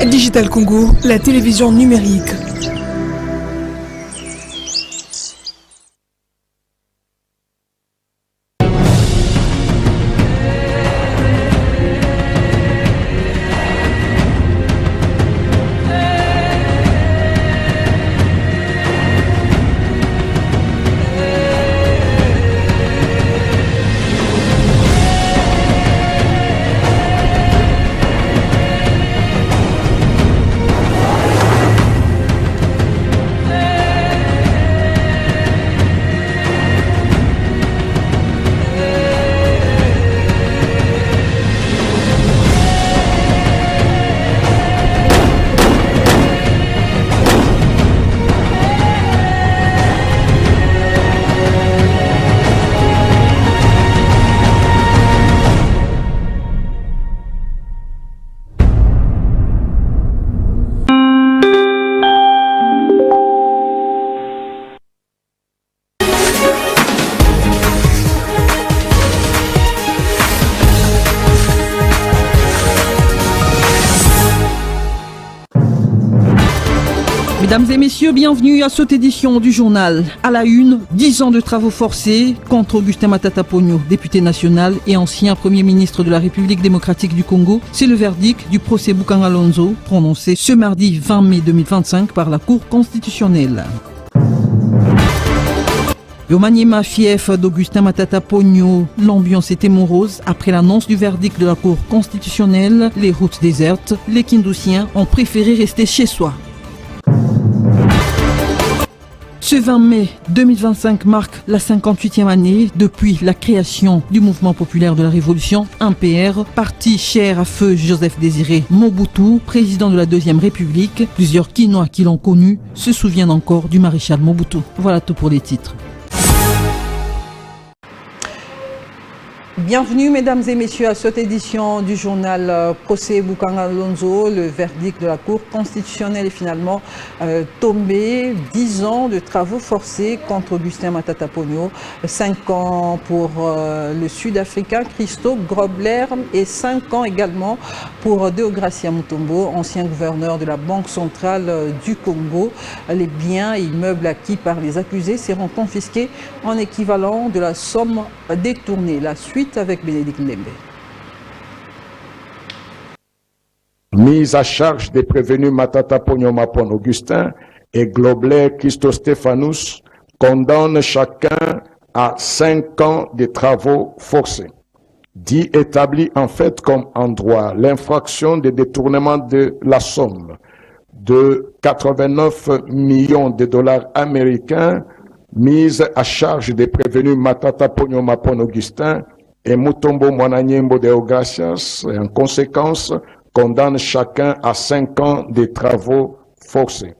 Digital Congo, la télévision numérique. Mesdames et messieurs, bienvenue à cette édition du journal. À la une, 10 ans de travaux forcés contre Augustin Matata Ponyo, député national et ancien Premier ministre de la République démocratique du Congo. C'est le verdict du procès Bukanga Lonzo, prononcé ce mardi 20 mai 2025 par la Cour constitutionnelle. Au Maniema, fief d'Augustin Matata Ponyo, l'ambiance était morose. Après l'annonce du verdict de la Cour constitutionnelle, les routes désertes, les Kindoussiens ont préféré rester chez soi. Ce 20 mai 2025 marque la 58e année depuis la création du Mouvement populaire de la Révolution, MPR, parti cher à feu Joseph Désiré Mobutu, président de la Deuxième République. Plusieurs Quinois qui l'ont connu se souviennent encore du maréchal Mobutu. Voilà tout pour les titres. Bienvenue mesdames et messieurs à cette édition du journal Procès Bukanga Lonzo. Le verdict de la Cour constitutionnelle est finalement tombé. 10 ans de travaux forcés contre Augustin Matata Ponyo, 5 ans pour le Sud-Africain Christo Grobler et 5 ans également pour Deogracia Mutombo, ancien gouverneur de la Banque centrale du Congo. Les biens et immeubles acquis par les accusés seront confisqués en équivalent de la somme détournée. La suite avec Bénédicte Ndembe. Mise à charge des prévenus Matata Ponyo Mapon Augustin et Globler Christo Stéphanous condamnent chacun à 5 ans de travaux forcés. Dit établi en fait comme en droit l'infraction de détournement de la somme de 89 millions de dollars américains mise à charge des prévenus Matata Ponyo Mapon Augustin et Mutombo Mwananyembo Deogracias, et en conséquence, condamne chacun à 5 ans de travaux forcés.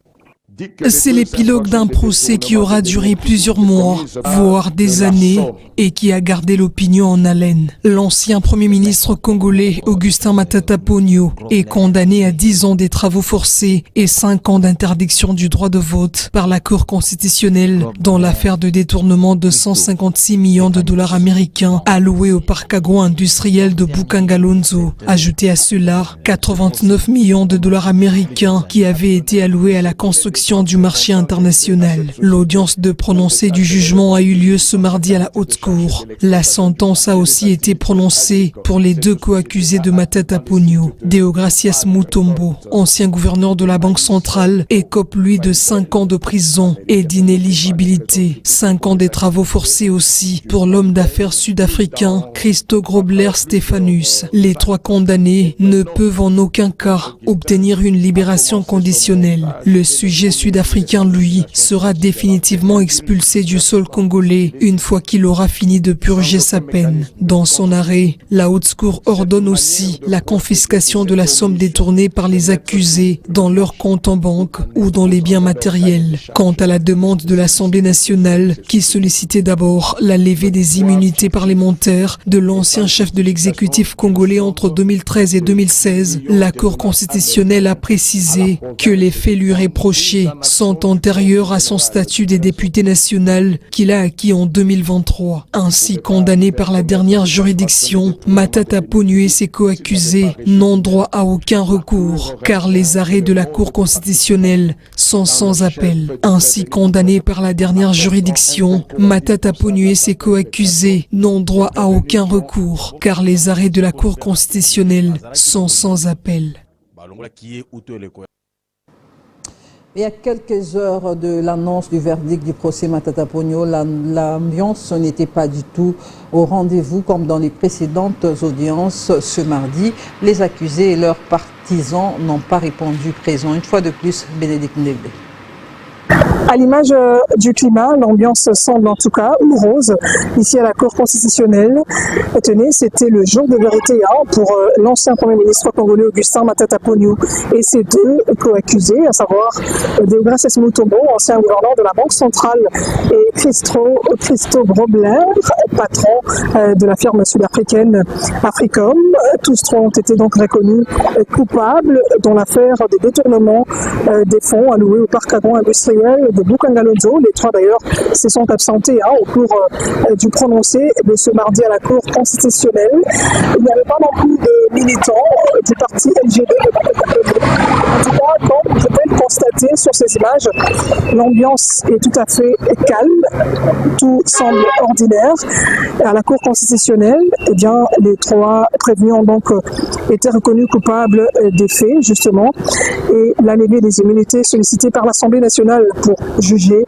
C'est l'épilogue d'un procès qui aura duré plusieurs mois, voire des années, et qui a gardé l'opinion en haleine. L'ancien Premier ministre congolais Augustin Matata Ponyo est condamné à 10 ans des travaux forcés et 5 ans d'interdiction du droit de vote par la Cour constitutionnelle dans l'affaire de détournement de 156 millions de dollars américains alloués au parc agro-industriel de Bukanga Lonzo. Ajouté à cela, 89 millions de dollars américains qui avaient été alloués à la construction du marché international. L'audience de prononcé du jugement a eu lieu ce mardi à la haute cour. La sentence a aussi été prononcée pour les 2 co-accusés de Matata Ponyo. Deogracias Mutombo, ancien gouverneur de la Banque centrale, écope lui de 5 ans de prison et d'inéligibilité. 5 ans des travaux forcés aussi pour l'homme d'affaires sud-africain Christo Grobler Stéphanous. Les 3 condamnés ne peuvent en aucun cas obtenir une libération conditionnelle. Le sujet sud-africain, lui, sera définitivement expulsé du sol congolais une fois qu'il aura fini de purger sa peine. Dans son arrêt, la haute cour ordonne aussi la confiscation de la somme détournée par les accusés dans leur compte en banque ou dans les biens matériels. Quant à la demande de l'Assemblée nationale, qui sollicitait d'abord la levée des immunités parlementaires de l'ancien chef de l'exécutif congolais entre 2013 et 2016, la Cour constitutionnelle a précisé que les faits lui reprochés faits sont antérieurs à son statut des députés national qu'il a acquis en 2023. Ainsi condamné par la dernière juridiction, Matata Ponyo et ses co-accusés n'ont droit à aucun recours, car les arrêts de la Cour constitutionnelle sont sans appel. Ainsi condamné par la dernière juridiction, Matata Ponyo et ses co-accusés n'ont droit à aucun recours, car les arrêts de la Cour constitutionnelle sont sans appel. Et à quelques heures de l'annonce du verdict du procès Matata Ponyo, l'ambiance n'était pas du tout au rendez-vous comme dans les précédentes audiences ce mardi. Les accusés et leurs partisans n'ont pas répondu présent. Une fois de plus, Bénédicte Ndébé. À l'image du climat, l'ambiance semble en tout cas morose ici à la Cour constitutionnelle. Tenez, c'était le jour de vérité pour l'ancien Premier ministre congolais Augustin Matata Ponyo et ses deux co-accusés, à savoir Deogracias Mutombo, ancien gouverneur de la Banque centrale, et Christo Grobler, patron de la firme sud-africaine Africom. Tous trois ont été donc reconnus coupables dans l'affaire des détournements des fonds alloués au parc agro-industriel de Bukangalonzo. Les trois d'ailleurs se sont absentés au cours du prononcé de ce mardi à la Cour constitutionnelle. Il n'y avait pas non plus de militants du parti LGD de Matata. En tout cas, comme vous pouvez le constater sur ces images, l'ambiance est tout à fait calme, tout semble ordinaire. À la Cour constitutionnelle, eh bien, les trois prévenus ont donc été reconnus coupables des faits, justement, et la levée des immunités sollicitée par l'Assemblée nationale pour juger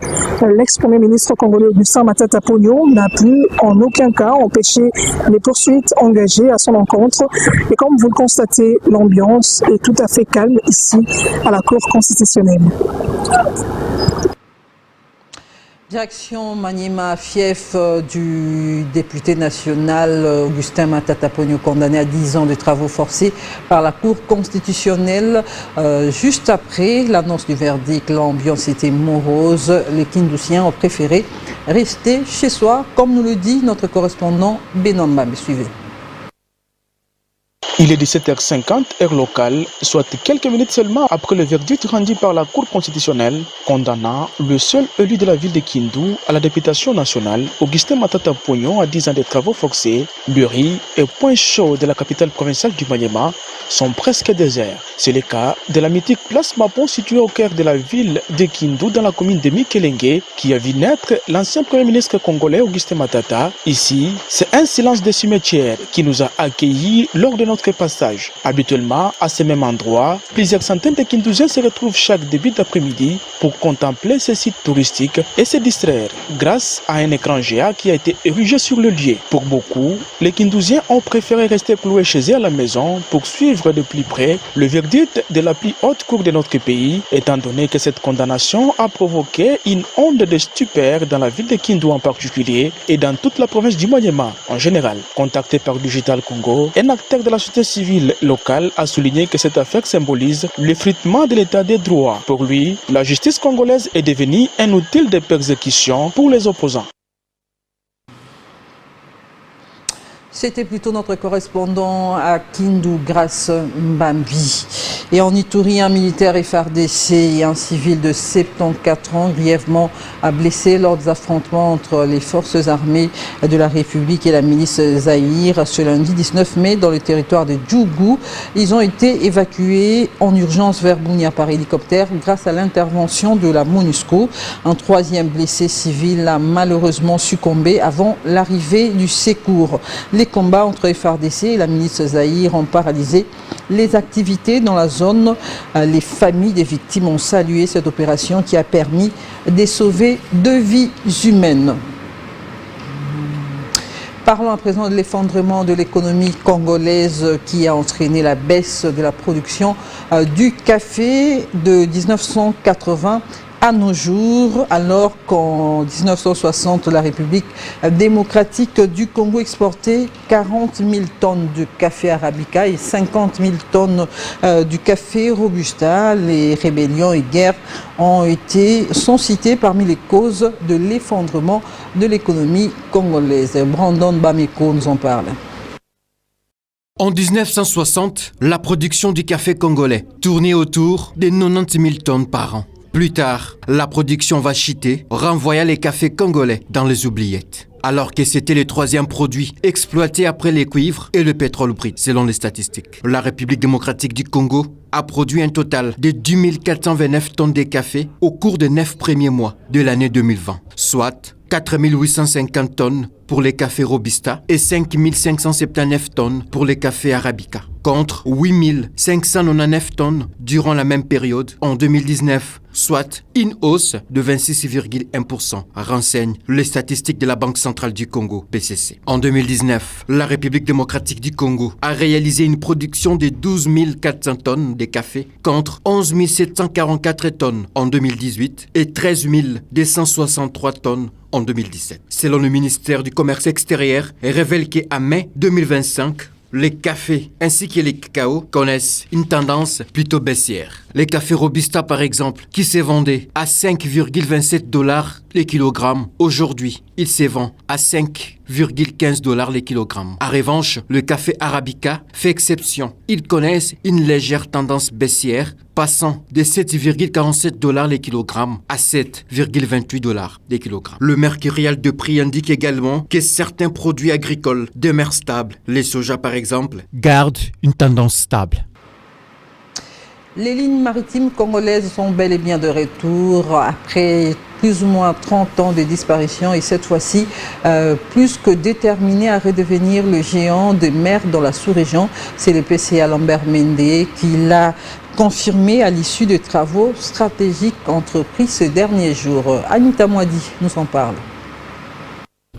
l'ex-premier ministre congolais Augustin Matata Ponyo n'a plus en aucun cas empêché les poursuites engagées à son encontre. Et comme vous le constatez, l'ambiance est tout à fait calme ici à la Cour constitutionnelle. Direction Maniema, fief du député national Augustin Matata Ponyo, condamné à 10 ans de travaux forcés par la Cour constitutionnelle. Juste après l'annonce du verdict, l'ambiance était morose. Les Kindoussiens ont préféré rester chez soi, comme nous le dit notre correspondant Benon Mbambe. Suivez. Il est 17h50, heure locale, soit quelques minutes seulement après le verdict rendu par la Cour constitutionnelle condamnant le seul élu de la ville de Kindu à la députation nationale, Augustin Matata Ponyo, à 10 ans de travaux forcés. Le riz et point chaud de la capitale provinciale du Maniema sont presque déserts. C'est le cas de la mythique place Mapon située au cœur de la ville de Kindu dans la commune de Mikelenge qui a vu naître l'ancien premier ministre congolais Augustin Matata. Ici, c'est un silence de cimetière qui nous a accueillis lors de notre passage. Habituellement, à ce même endroit, plusieurs centaines de Kindousiens se retrouvent chaque début d'après-midi pour contempler ces sites touristiques et se distraire grâce à un écran géant qui a été érigé sur le lieu. Pour beaucoup, les Kindousiens ont préféré rester cloués chez eux à la maison pour suivre de plus près le verdict de la plus haute cour de notre pays, étant donné que cette condamnation a provoqué une onde de stupeur dans la ville de Kindu en particulier et dans toute la province du Maniema en général. Contacté par Digital Congo, un acteur de la société civile locale a souligné que cette affaire symbolise l'effritement de l'état des droits. Pour lui, la justice congolaise est devenue un outil de persécution pour les opposants. C'était plutôt notre correspondant à Kindu, Grace Mbambi. Et en Ituri, un militaire FARDC et un civil de 74 ans grièvement blessé lors des affrontements entre les forces armées de la République et la milice Zaïre ce lundi 19 mai dans le territoire de Djougou. Ils ont été évacués en urgence vers Bunia par hélicoptère grâce à l'intervention de la MONUSCO. Un troisième blessé civil a malheureusement succombé avant l'arrivée du secours. Les combats entre FARDC et la milice Zaïre ont paralysé les activités dans la zone. Les familles des victimes ont salué cette opération qui a permis de sauver 2 vies humaines. Parlons à présent de l'effondrement de l'économie congolaise qui a entraîné la baisse de la production du café de 1980 à nos jours, alors qu'en 1960, la République démocratique du Congo exportait 40 000 tonnes de café arabica et 50 000 tonnes du café robusta. Les rébellions et guerres sont citées parmi les causes de l'effondrement de l'économie congolaise. Brandon Bameko nous en parle. En 1960, la production du café congolais tournait autour des 90 000 tonnes par an. Plus tard, la production va chuter, renvoyant les cafés congolais dans les oubliettes. Alors que c'était le troisième produit exploité après les cuivres et le pétrole brut, selon les statistiques. La République démocratique du Congo a produit un total de 10 429 tonnes de café au cours des 9 premiers mois de l'année 2020, soit 4 850 tonnes pour les cafés Robusta et 5 579 tonnes pour les cafés Arabica, contre 8 599 tonnes durant la même période en 2019, soit une hausse de 26,1%, renseignent les statistiques de la Banque centrale du Congo, BCC. En 2019, la République démocratique du Congo a réalisé une production de 12 400 tonnes de café contre 11 744 tonnes en 2018 et 13 263 tonnes en 2017. Selon le ministère du Commerce extérieur, révèle qu'à mai 2025, les cafés ainsi que les cacao connaissent une tendance plutôt baissière. Les cafés Robusta, par exemple, qui se vendaient à 5,27 $ les kilogrammes, aujourd'hui, ils se vendent à 5,15 $ les kilogrammes. En revanche, le café Arabica fait exception. Ils connaissent une légère tendance baissière, passant de 7,47 $ les kilogrammes à 7,28 $ les kilogrammes. Le mercurial de prix indique également que certains produits agricoles demeurent stables. Les soja, par exemple, gardent une tendance stable. Les lignes maritimes congolaises sont bel et bien de retour après plus ou moins 30 ans de disparition et cette fois-ci plus que déterminé à redevenir le géant de mer dans la sous-région. C'est le PCA Lambert Mende qui l'a confirmé à l'issue de travaux stratégiques entrepris ces derniers jours. Anita Mwadi nous en parle.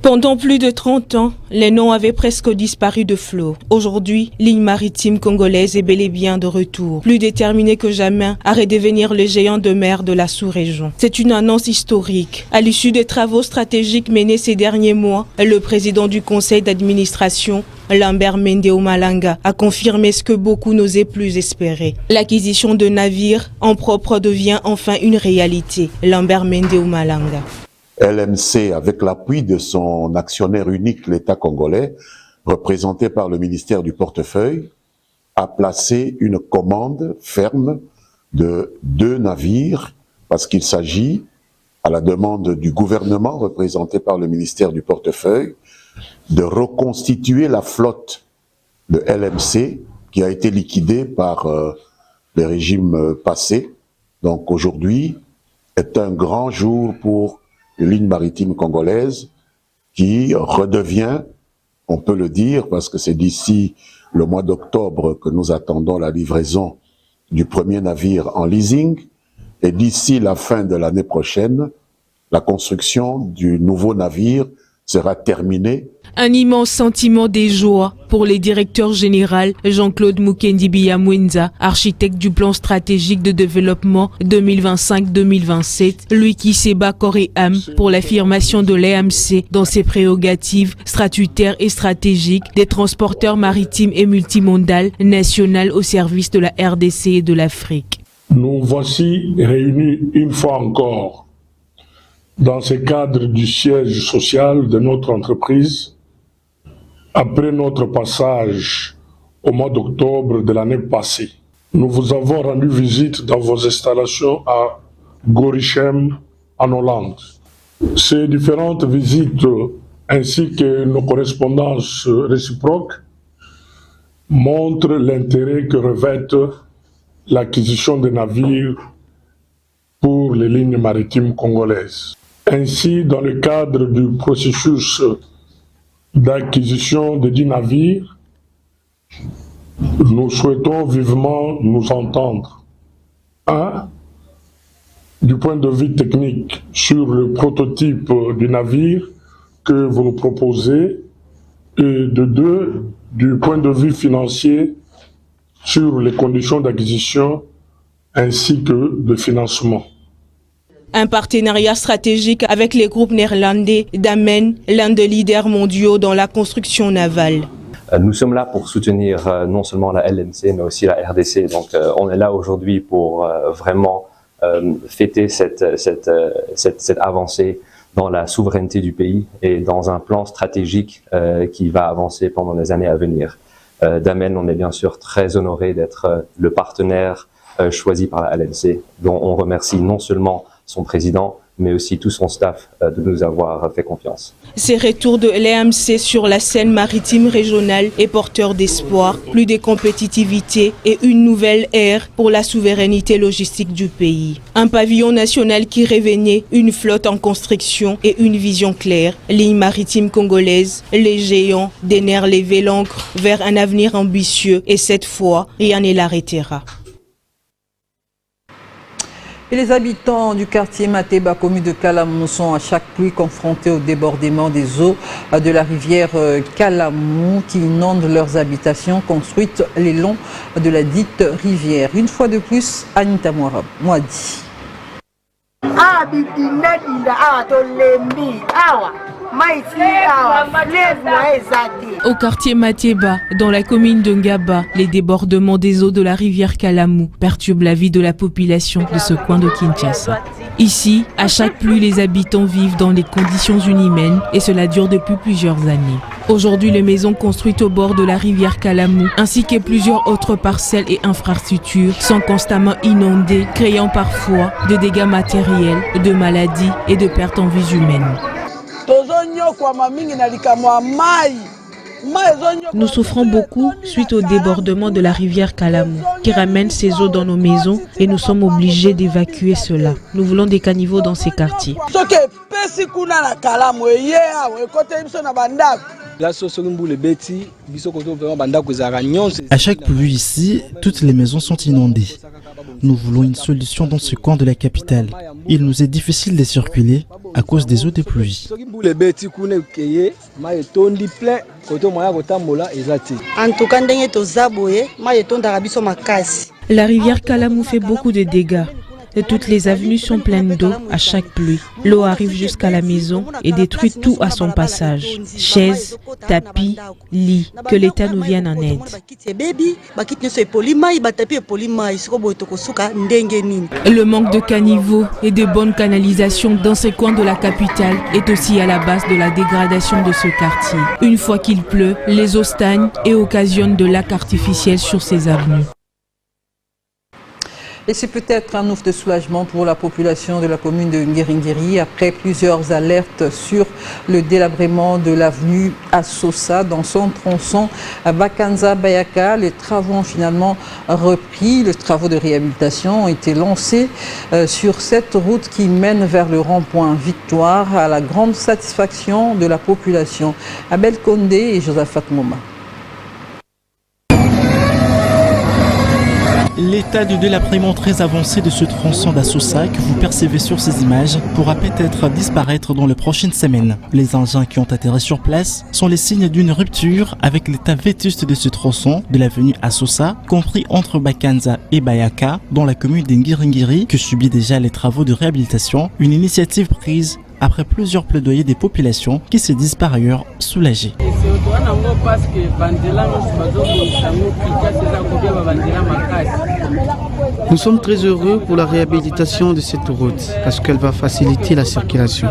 Pendant plus de 30 ans, les noms avaient presque disparu de flot. Aujourd'hui, ligne maritime congolaise est bel et bien de retour, plus déterminée que jamais à redevenir le géant de mer de la sous-région. C'est une annonce historique. À l'issue des travaux stratégiques menés ces derniers mois, le président du conseil d'administration, Lambert Mende Omalanga, a confirmé ce que beaucoup n'osaient plus espérer. L'acquisition de navires en propre devient enfin une réalité. Lambert Mende Omalanga. LMC, avec l'appui de son actionnaire unique, l'État congolais, représenté par le ministère du Portefeuille, a placé une commande ferme de 2 navires, parce qu'il s'agit, à la demande du gouvernement, représenté par le ministère du Portefeuille, de reconstituer la flotte de LMC, qui a été liquidée par les régimes passés. Donc aujourd'hui est un grand jour pour une ligne maritime congolaise qui redevient, on peut le dire, parce que c'est d'ici le mois d'octobre que nous attendons la livraison du premier navire en leasing, et d'ici la fin de l'année prochaine, la construction du nouveau navire sera terminée. Un immense sentiment de joie pour les directeurs généraux Jean-Claude Mukendi Biyamwenza, architecte du plan stratégique de développement 2025-2027, lui qui s'est bat corps et âme pour l'affirmation de l'EMC dans ses prérogatives statutaires et stratégiques des transporteurs maritimes et multimodales nationales au service de la RDC et de l'Afrique. Nous voici réunis une fois encore dans ce cadre du siège social de notre entreprise, après notre passage au mois d'octobre de l'année passée. Nous vous avons rendu visite dans vos installations à Gorichem, en Hollande. Ces différentes visites, ainsi que nos correspondances réciproques, montrent l'intérêt que revêt l'acquisition des navires pour les lignes maritimes congolaises. Ainsi, dans le cadre du processus d'acquisition de 10 navires, nous souhaitons vivement nous entendre. 1. Du point de vue technique, sur le prototype du navire que vous nous proposez, et de 2, du point de vue financier, sur les conditions d'acquisition ainsi que de financement. Un partenariat stratégique avec les groupes néerlandais Damen, l'un des leaders mondiaux dans la construction navale. Nous sommes là pour soutenir non seulement la LMC, mais aussi la RDC. Donc on est là aujourd'hui pour vraiment fêter cette avancée dans la souveraineté du pays et dans un plan stratégique qui va avancer pendant les années à venir. Damen, on est bien sûr très honoré d'être le partenaire choisi par la LNC, dont on remercie non seulement son président, mais aussi tout son staff de nous avoir fait confiance. Ces retours de l'EMC sur la scène maritime régionale est porteur d'espoir, plus de compétitivité et une nouvelle ère pour la souveraineté logistique du pays. Un pavillon national qui réveillait une flotte en construction et une vision claire. Ligne maritime congolaise, les géants des nerfs levés l'ancre vers un avenir ambitieux et cette fois, rien ne l'arrêtera. Et les habitants du quartier Mateba, commune de Kalamou, sont à chaque pluie confrontés au débordement des eaux de la rivière Kalamou qui inonde leurs habitations construites le long de la dite rivière. Une fois de plus, Anita Moadi. Au quartier Mateba, dans la commune de Ngaba, les débordements des eaux de la rivière Kalamou perturbent la vie de la population de ce coin de Kinshasa. Ici, à chaque pluie, les habitants vivent dans des conditions inhumaines et cela dure depuis plusieurs années. Aujourd'hui, les maisons construites au bord de la rivière Kalamou, ainsi que plusieurs autres parcelles et infrastructures, sont constamment inondées, créant parfois de dégâts matériels, de maladies et de pertes en vies humaines. Nous souffrons beaucoup suite au débordement de la rivière Kalamou, qui ramène ses eaux dans nos maisons et nous sommes obligés d'évacuer cela. Nous voulons des caniveaux dans ces quartiers. À chaque pluie ici, toutes les maisons sont inondées. Nous voulons une solution dans ce coin de la capitale. Il nous est difficile de circuler à cause des eaux de pluie. La rivière Kalamou fait beaucoup de dégâts. Et toutes les avenues sont pleines d'eau à chaque pluie. L'eau arrive jusqu'à la maison et détruit tout à son passage. Chaises, tapis, lits. Que l'État nous vienne en aide. Le manque de caniveaux et de bonnes canalisations dans ces coins de la capitale est aussi à la base de la dégradation de ce quartier. Une fois qu'il pleut, les eaux stagnent et occasionnent de lacs artificiels sur ces avenues. Et c'est peut-être un ouf de soulagement pour la population de la commune de Ngiringiri après plusieurs alertes sur le délabrement de l'avenue Assosa dans son tronçon à Bakanza-Bayaka. Les travaux ont finalement repris. Les travaux de réhabilitation ont été lancés sur cette route qui mène vers le rond-point Victoire à la grande satisfaction de la population. Abel Condé et Josaphat Moma. L'état de délabrement très avancé de ce tronçon d'Assosa que vous percevez sur ces images pourra peut-être disparaître dans les prochaines semaines. Les engins qui ont atterri sur place sont les signes d'une rupture avec l'état vétuste de ce tronçon de l'avenue Assosa, compris entre Bakanza et Bayaka, dans la commune d'Ngiringiri, que subit déjà les travaux de réhabilitation, une initiative prise après plusieurs plaidoyers des populations qui se disent par ailleurs soulagées. Nous sommes très heureux pour la réhabilitation de cette route parce qu'elle va faciliter la circulation.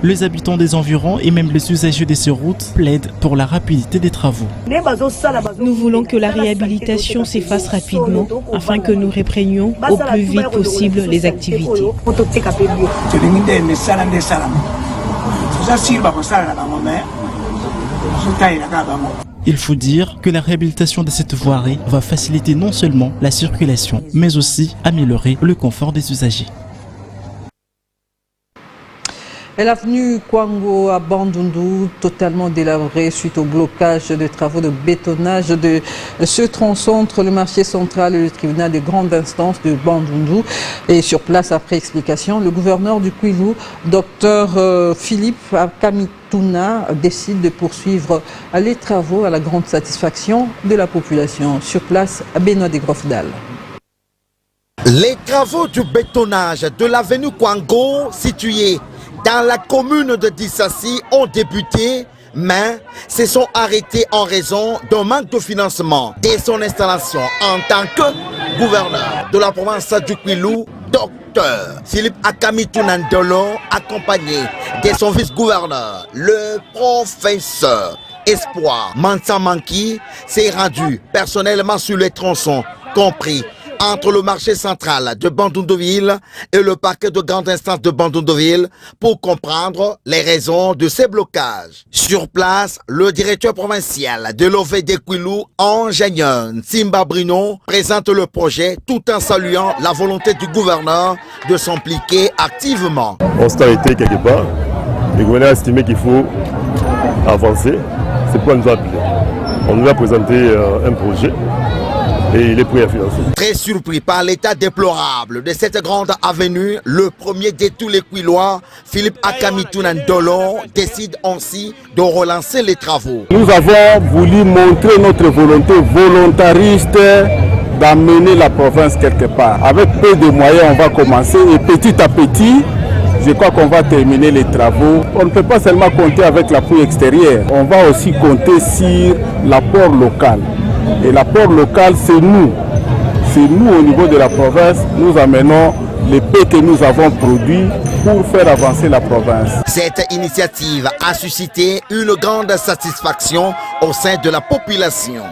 Les habitants des environs et même les usagers de ces routes plaident pour la rapidité des travaux. Nous voulons que la réhabilitation s'efface rapidement afin que nous reprenions au plus vite possible les activités. Il faut dire que la réhabilitation de cette voirie va faciliter non seulement la circulation, mais aussi améliorer le confort des usagers. L'avenue Kwango à Bandundu, totalement délabrée suite au blocage des travaux de bétonnage de ce tronçon entre le marché central et le tribunal de grande instance de Bandundu. Et sur place, après explication, le gouverneur du Kwilu, Dr Philippe Kamituna, décide de poursuivre les travaux à la grande satisfaction de la population. Sur place, Benoît Degrofdal. Les travaux du bétonnage de l'avenue Kwango, située dans la commune de Dissassi, ont débuté, mais se sont arrêtés en raison d'un manque de financement. Dès son installation en tant que gouverneur de la province du Kwilu, Docteur Philippe Akamitou Nandolo, accompagné de son vice-gouverneur, le professeur Espoir Mansa Manki, s'est rendu personnellement sur les tronçons, compris entre le marché central de Bandundu-Ville et le parquet de grande instance de Bandundu-Ville pour comprendre les raisons de ces blocages. Sur place, le directeur provincial de l'OVD Kwilu, ingénieur Simba Brino, présente le projet tout en saluant la volonté du gouverneur de s'impliquer activement. On s'est arrêté quelque part. Le gouverneur a estimé qu'il faut avancer. C'est pourquoi nous a appelé. On nous a présenté un projet. Et il est prêt à financer. Très surpris par l'état déplorable de cette grande avenue, le premier de tous les Kwilois, Philippe Akamitou Nandolo, décide ainsi de relancer les travaux. Nous avons voulu montrer notre volonté volontariste d'amener la province quelque part. Avec peu de moyens, on va commencer et petit à petit, je crois qu'on va terminer les travaux. On ne peut pas seulement compter avec l'appui extérieur, on va aussi compter sur l'apport local. Et l'apport local, c'est nous. C'est nous au niveau de la province, nous amenons les paix que nous avons produits pour faire avancer la province. Cette initiative a suscité une grande satisfaction au sein de la population.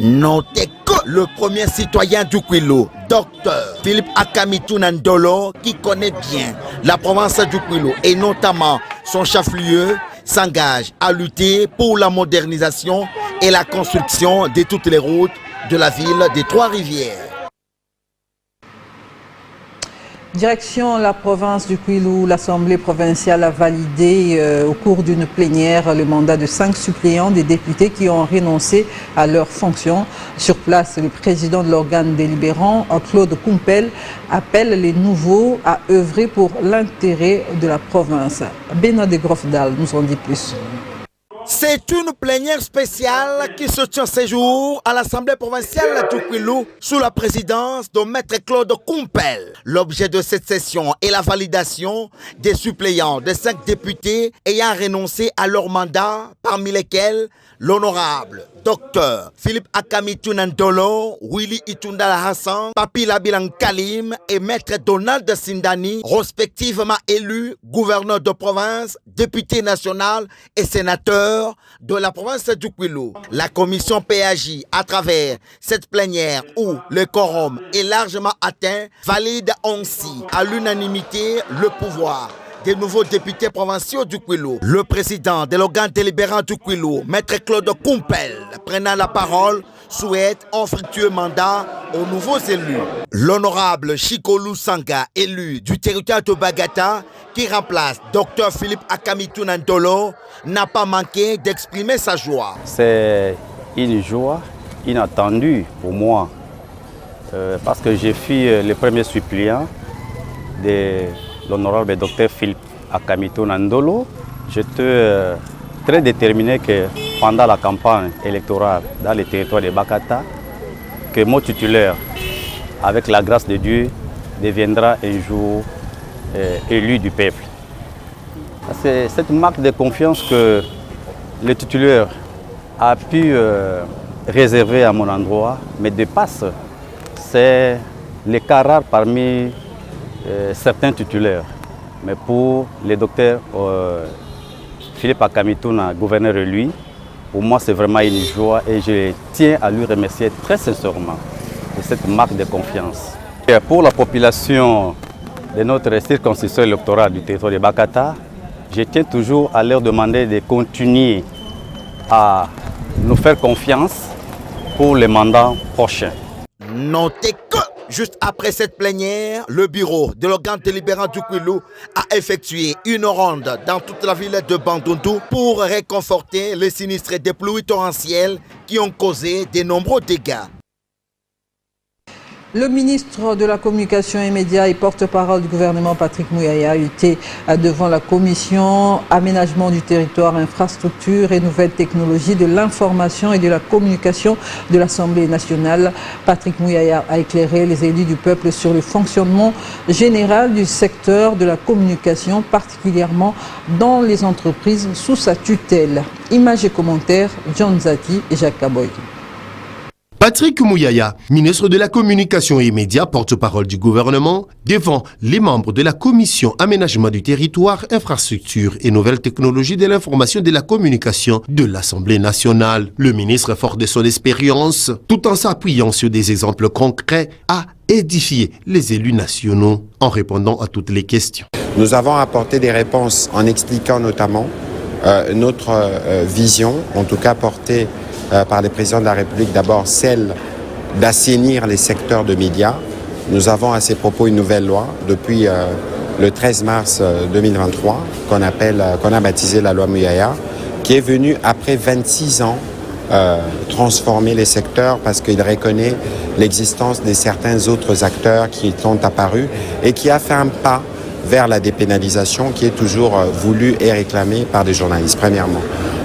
Notez que le premier citoyen du Kwilu, Docteur Philippe Akamitou Nandolo, qui connaît bien la province du Kwilu et notamment son chef-lieu, s'engage à lutter pour la modernisation et la construction de toutes les routes de la ville des Trois-Rivières. Direction la province du Kwilu, l'Assemblée provinciale a validé au cours d'une plénière le mandat de 5 suppléants des députés qui ont renoncé à leurs fonctions. Sur place, le président de l'organe délibérant, Claude Kumpel, appelle les nouveaux à œuvrer pour l'intérêt de la province. Benoît de Grofdal nous en dit plus. C'est une plénière spéciale qui se tient ce jour à l'Assemblée provinciale du Kwilu sous la présidence de Maître Claude Kumpel. L'objet de cette session est la validation des suppléants de 5 députés ayant renoncé à leur mandat, parmi lesquels l'honorable Docteur Philippe Akamitou Nandolo, Willy Itundala Hassan, Papi Labilang Kalim et Maître Donald Sindani, respectivement élus gouverneur de province, député national et sénateur de la province du Kwilu. La commission PAJ, à travers cette plénière où le quorum est largement atteint, valide ainsi à l'unanimité le pouvoir des nouveaux députés provinciaux du Kwilu. Le président de l'organe délibérant du Kwilu, Maître Claude Kumpel, prenant la parole, souhaite un fructueux mandat aux nouveaux élus. L'honorable Chikolu Sanga, élu du territoire de Bagata, qui remplace Dr Philippe Akamitou Nandolo, n'a pas manqué d'exprimer sa joie. C'est une joie inattendue pour moi, parce que j'ai fui le premier suppléant de l'honorable Dr Philippe Akamitou Nandolo. J'étais très déterminé que pendant la campagne électorale dans le territoire de Bakata, que mon titulaire, avec la grâce de Dieu, deviendra un jour élu du peuple. C'est cette marque de confiance que le titulaire a pu réserver à mon endroit, mais dépasse, c'est le cas rare parmi certains titulaires. Mais pour le docteur Philippe Akamitou, gouverneur de lui, pour moi c'est vraiment une joie et je tiens à lui remercier très sincèrement de cette marque de confiance. Et pour la population de notre circonscription électorale du territoire de Bakata, je tiens toujours à leur demander de continuer à nous faire confiance pour les mandats prochains. Notez que juste après cette plénière, le bureau de l'organe délibérant du Kwilu a effectué une ronde dans toute la ville de Bandundu pour réconforter les sinistrés des pluies torrentielles qui ont causé de nombreux dégâts. Le ministre de la Communication et Médias et porte-parole du gouvernement Patrick Mouyaya était devant la commission Aménagement du territoire, infrastructure et nouvelles technologies de l'information et de la communication de l'Assemblée nationale. Patrick Mouyaya a éclairé les élus du peuple sur le fonctionnement général du secteur de la communication, particulièrement dans les entreprises sous sa tutelle. Images et commentaires, John Zati et Jacques Kaboy. Patrick Mouyaya, ministre de la Communication et Médias, porte-parole du gouvernement, devant les membres de la Commission Aménagement du territoire, infrastructure et nouvelles technologies de l'information et de la communication de l'Assemblée nationale. Le ministre, fort de son expérience, tout en s'appuyant sur des exemples concrets, a édifié les élus nationaux en répondant à toutes les questions. Nous avons apporté des réponses en expliquant notamment notre vision, en tout cas portée par le président de la République, d'abord celle d'assainir les secteurs de médias. Nous avons à ces propos une nouvelle loi depuis le 13 mars 2023 qu'on a baptisé la loi Mouyaya, qui est venue après 26 ans transformer les secteurs parce qu'il reconnaît l'existence de certains autres acteurs qui sont apparus et qui a fait un pas vers la dépénalisation qui est toujours voulue et réclamée par des journalistes, premièrement.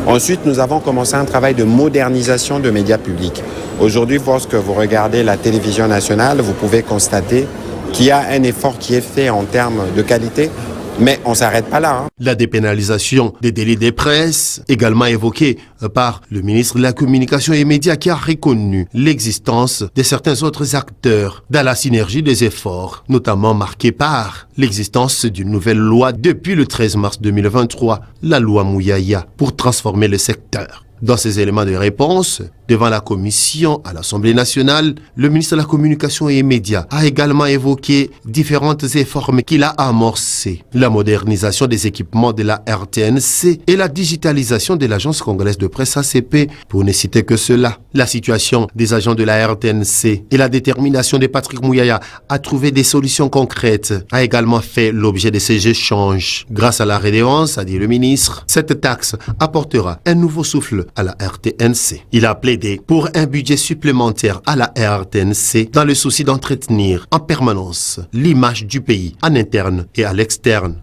Ensuite, nous avons commencé un travail de modernisation de médias publics. Aujourd'hui, lorsque vous regardez la télévision nationale, vous pouvez constater qu'il y a un effort qui est fait en termes de qualité, mais on ne s'arrête pas là. La dépénalisation des délits des presses, également évoquée par le ministre de la Communication et Médias, qui a reconnu l'existence de certains autres acteurs dans la synergie des efforts, notamment marquée par l'existence d'une nouvelle loi depuis le 13 mars 2023, la loi Mouyaya, pour transformer le secteur. Dans ces éléments de réponse, devant la commission à l'Assemblée nationale, le ministre de la Communication et Médias a également évoqué différents efforts qu'il a amorcés. La modernisation des équipements de la RTNC et la digitalisation de l'Agence congolaise de presse ACP, pour ne citer que cela. La situation des agents de la RTNC et la détermination de Patrick Mouyaya à trouver des solutions concrètes a également fait l'objet de ces échanges. Grâce à la redevance, a dit le ministre, cette taxe apportera un nouveau souffle à la RTNC. Il a plaidé pour un budget supplémentaire à la RTNC dans le souci d'entretenir en permanence l'image du pays en interne et à l'externe.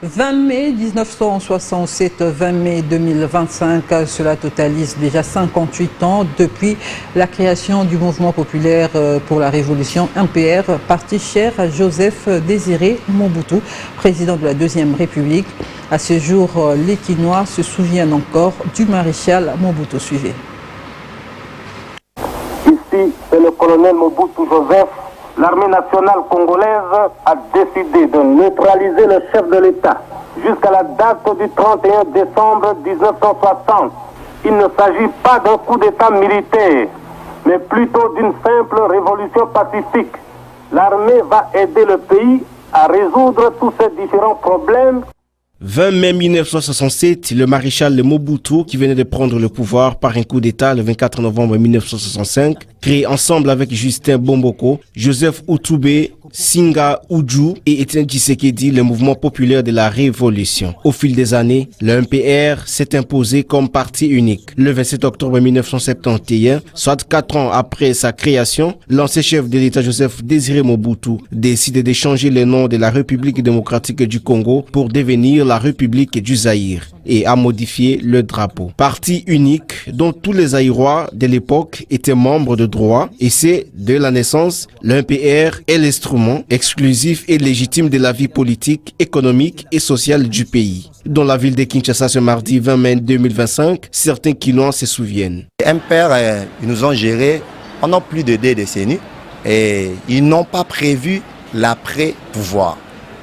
20 mai 1967, 20 mai 2025, cela totalise déjà 58 ans depuis la création du mouvement populaire pour la révolution MPR, parti cher à Joseph Désiré Mobutu, président de la Deuxième République. À ce jour, les Quinois se souviennent encore du maréchal Mobutu. Suivez. Ici, c'est le colonel Mobutu Joseph. L'armée nationale congolaise a décidé de neutraliser le chef de l'État jusqu'à la date du 31 décembre 1960. Il ne s'agit pas d'un coup d'État militaire, mais plutôt d'une simple révolution pacifique. L'armée va aider le pays à résoudre tous ces différents problèmes. 20 mai 1967, le maréchal Mobutu, qui venait de prendre le pouvoir par un coup d'État le 24 novembre 1965, créé ensemble avec Justin Bomboko, Joseph Outoubé, Singa Oudjou et Etienne Tshisekedi, le mouvement populaire de la révolution. Au fil des années, le MPR s'est imposé comme parti unique. Le 27 octobre 1971, soit 4 ans après sa création, l'ancien chef de l'État Joseph Désiré Mobutu décide de changer le nom de la République démocratique du Congo pour devenir la République du Zaïre et a modifié le drapeau. Parti unique dont tous les Zaïrois de l'époque étaient membres de droit, et c'est de la naissance, le MPR est l'instrument exclusif et légitime de la vie politique, économique et sociale du pays. Dans la ville de Kinshasa ce mardi 20 mai 2025, certains Quinois se souviennent. Les MPR, ils nous ont gérés pendant plus de 2 décennies et ils n'ont pas prévu l'après-pouvoir.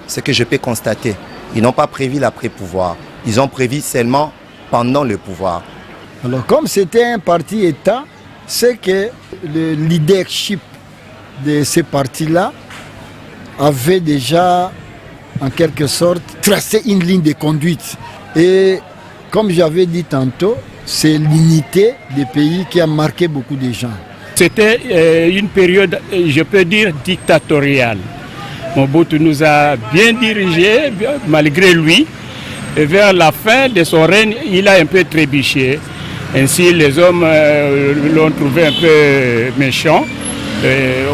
Ce que je peux constater, ils n'ont pas prévu l'après-pouvoir. Ils ont prévu seulement pendant le pouvoir. Alors comme c'était un parti-État, c'est que le leadership de ces partis-là avait déjà, en quelque sorte, tracé une ligne de conduite. Et comme j'avais dit tantôt, c'est l'unité des pays qui a marqué beaucoup de gens. C'était une période, je peux dire, dictatoriale. Mobutu nous a bien dirigés, malgré lui. Et vers la fin de son règne, il a un peu trébuché. Ainsi, les hommes l'ont trouvé un peu méchant,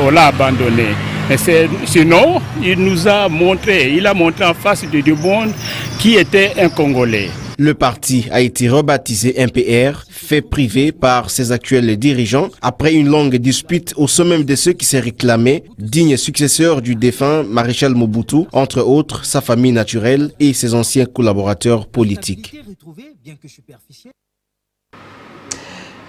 on l'a abandonné. Mais sinon, il a montré en face du monde qui était un Congolais. Le parti a été rebaptisé MPR, fait privé par ses actuels dirigeants, après une longue dispute au sommet de ceux qui s'est réclamé, digne successeur du défunt maréchal Mobutu, entre autres sa famille naturelle et ses anciens collaborateurs politiques.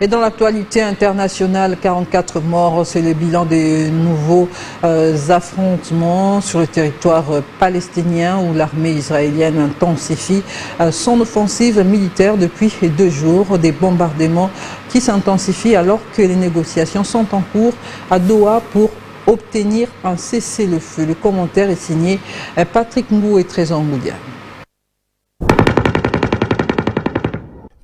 Et dans l'actualité internationale, 44 morts, c'est le bilan des nouveaux affrontements sur le territoire palestinien où l'armée israélienne intensifie son offensive militaire depuis 2 jours. Des bombardements qui s'intensifient alors que les négociations sont en cours à Doha pour obtenir un cessez-le-feu. Le commentaire est signé Patrick Ngou et Trésor Ngoudia.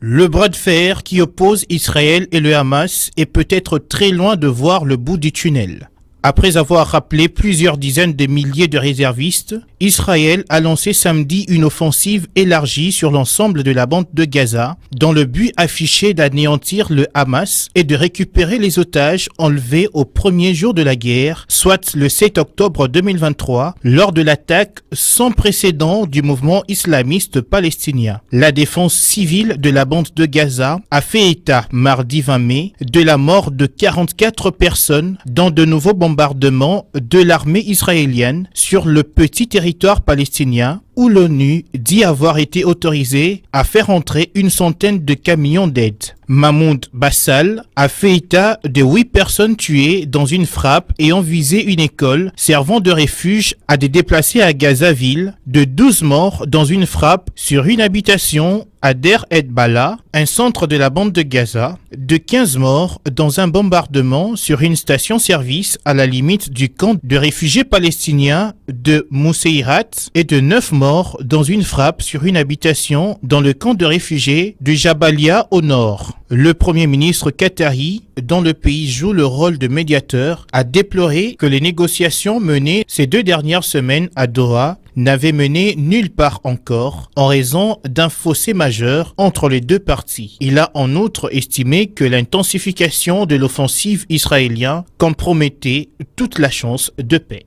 Le bras de fer qui oppose Israël et le Hamas est peut-être très loin de voir le bout du tunnel. Après avoir rappelé plusieurs dizaines de milliers de réservistes, Israël a lancé samedi une offensive élargie sur l'ensemble de la bande de Gaza, dans le but affiché d'anéantir le Hamas et de récupérer les otages enlevés au premier jour de la guerre, soit le 7 octobre 2023, lors de l'attaque sans précédent du mouvement islamiste palestinien. La défense civile de la bande de Gaza a fait état, mardi 20 mai, de la mort de 44 personnes dans de nouveaux bombardements de l'armée israélienne sur le petit territoire palestinien où l'ONU dit avoir été autorisée à faire entrer une centaine de camions d'aide. Mahmoud Bassal a fait état de 8 personnes tuées dans une frappe ayant visé une école servant de refuge à des déplacés à Gaza-Ville, de 12 morts dans une frappe sur une habitation à Der Ed-Bala, un centre de la bande de Gaza, de 15 morts dans un bombardement sur une station-service à la limite du camp de réfugiés palestiniens de Mousséirat et de 9 morts dans une frappe sur une habitation dans le camp de réfugiés de Jabalia au nord. Le Premier ministre qatari, dont le pays joue le rôle de médiateur, a déploré que les négociations menées ces 2 dernières semaines à Doha n'avaient mené nulle part encore en raison d'un fossé majeur entre les 2 parties. Il a en outre estimé que l'intensification de l'offensive israélienne compromettait toute la chance de paix.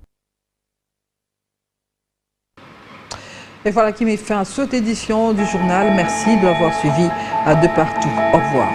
Et voilà qui met fin à cette édition du journal. Merci de l'avoir suivi de partout. Au revoir.